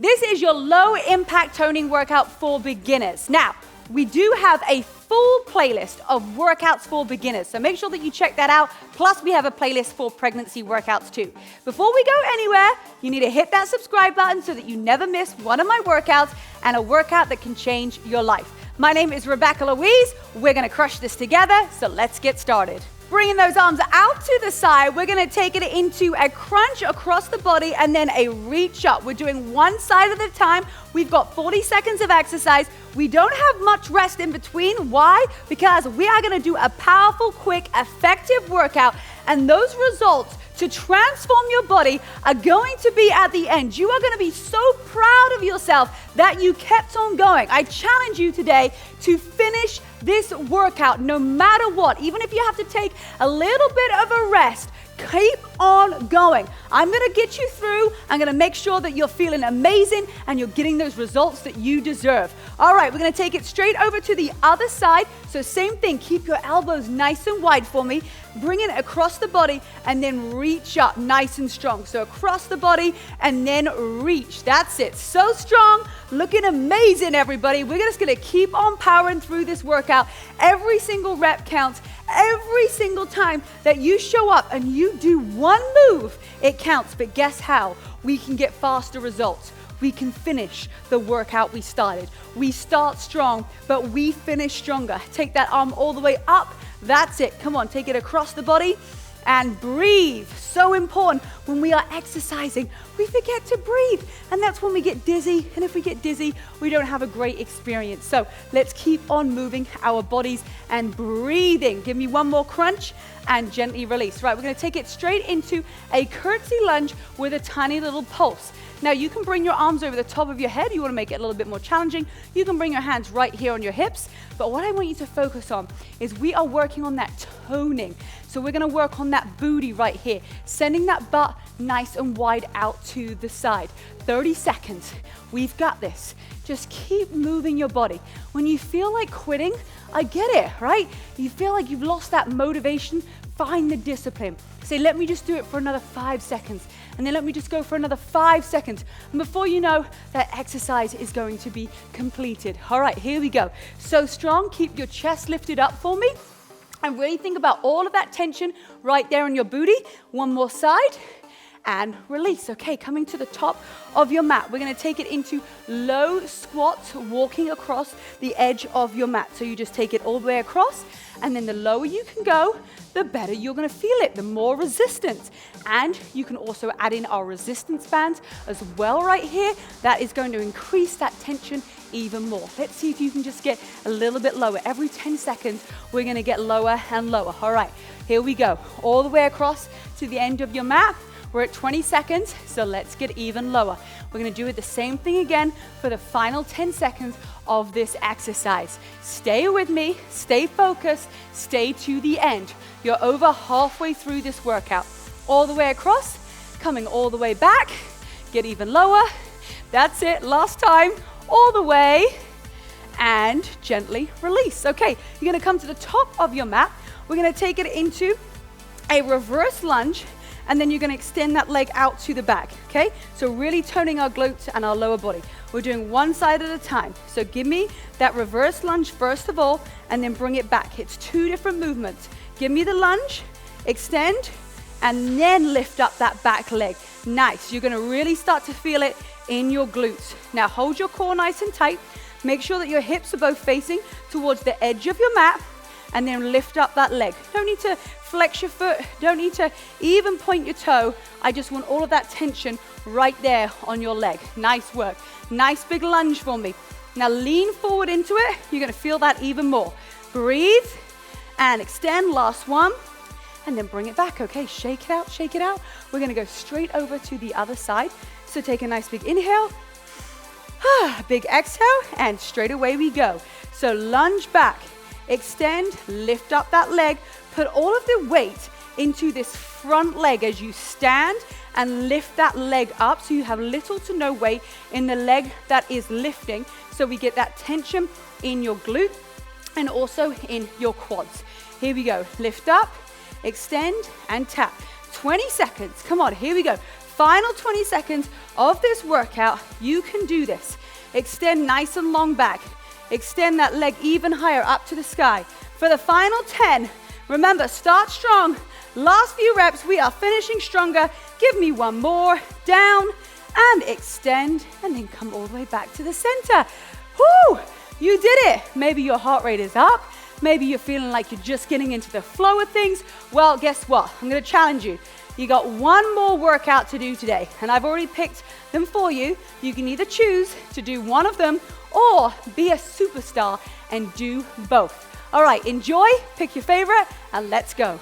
This is your low impact toning workout for beginners. Now, we do have a full playlist of workouts for beginners, so make sure that you check that out. Plus, we have a playlist for pregnancy workouts too. Before we go anywhere, you need to hit that subscribe button so that you never miss one of my workouts and a workout that can change your life. My name is Rebecca-Louise. We're gonna crush this together, so let's get started. Bringing those arms out to the side, we're gonna take it into a crunch across the body and then a reach up. We're doing one side at a time. We've got 40 seconds of exercise. We don't have much rest in between. Why? Because we are gonna do a powerful, quick, effective workout, and those results to transform your body are going to be at the end. You are going to be so proud of yourself that you kept on going. I challenge you today to finish this workout no matter what. Even if you have to take a little bit of a rest, keep on going. I'm going to get you through. I'm going to make sure that you're feeling amazing and you're getting those results that you deserve. All right, we're going to take it straight over to the other side. So same thing, keep your elbows nice and wide for me. Bring it across the body and then reach up nice and strong. So across the body and then reach. That's it. So strong, looking amazing, everybody. We're just going to keep on powering through this workout. Every single rep counts. Every single time that you show up and you do one move, it counts. But guess how? We can get faster results. We can finish the workout we started. We start strong, but we finish stronger. Take that arm all the way up. That's it. Come on, take it across the body and breathe. So important. When we are exercising, we forget to breathe, and that's when we get dizzy, and if we get dizzy, we don't have a great experience. So let's keep on moving our bodies and breathing. Give me one more crunch and gently release. Right, we're going to take it straight into a curtsy lunge with a tiny little pulse. Now you can bring your arms over the top of your head. You want to make it a little bit more challenging. You can bring your hands right here on your hips. But what I want you to focus on is we are working on that toning. So we're going to work on that booty right here, sending that butt nice and wide out to the side. 30 seconds. We've got this. Just keep moving your body. When you feel like quitting, I get it, right? You feel like you've lost that motivation, find the discipline. Say, let me just do it for another 5 seconds. And then let me just go for another 5 seconds. And before you know, that exercise is going to be completed. All right, here we go. So strong, keep your chest lifted up for me. And really think about all of that tension right there on your booty. One more side. And release. Okay, coming to the top of your mat. We're going to take it into low squats, walking across the edge of your mat. So you just take it all the way across, and then the lower you can go, the better you're going to feel it, the more resistance. And you can also add in our resistance bands as well right here. That is going to increase that tension even more. Let's see if you can just get a little bit lower. Every 10 seconds, we're going to get lower and lower. All right, here we go. All the way across to the end of your mat. We're at 20 seconds, so let's get even lower. We're gonna do it the same thing again for the final 10 seconds of this exercise. Stay with me, stay focused, stay to the end. You're over halfway through this workout. All the way across, coming all the way back, get even lower. That's it, last time, all the way, and gently release. Okay, you're gonna come to the top of your mat. We're gonna take it into a reverse lunge, and then you're going to extend that leg out to the back, okay? So really toning our glutes and our lower body. We're doing one side at a time. So give me that reverse lunge first of all, and then bring it back. It's 2 different movements. Give me the lunge, extend, and then lift up that back leg. Nice. You're going to really start to feel it in your glutes. Now hold your core nice and tight. Make sure that your hips are both facing towards the edge of your mat, and then lift up that leg. Don't need to flex your foot, don't need to even point your toe. I just want all of that tension right there on your leg. Nice work. Nice big lunge for me. Now lean forward into it. You're gonna feel that even more. Breathe and extend, last one, and then bring it back. Okay, shake it out, shake it out. We're gonna go straight over to the other side. So take a nice big inhale, big exhale, and straight away we go. So lunge back. Extend, lift up that leg, put all of the weight into this front leg as you stand and lift that leg up so you have little to no weight in the leg that is lifting. So we get that tension in your glute and also in your quads. Here we go, lift up, extend and tap. 20 seconds, come on, here we go. final 20 seconds of this workout, you can do this. Extend nice and long back. Extend that leg even higher up to the sky. For the final 10, remember, start strong. Last few reps, we are finishing stronger. Give me one more. Down and extend, and then come all the way back to the center. Whoo! You did it. Maybe your heart rate is up. Maybe you're feeling like you're just getting into the flow of things. Well, guess what? I'm going to challenge you. You got one more workout to do today, and I've already picked them for you. You can either choose to do one of them or be a superstar and do both. All right, enjoy, pick your favorite, and let's go.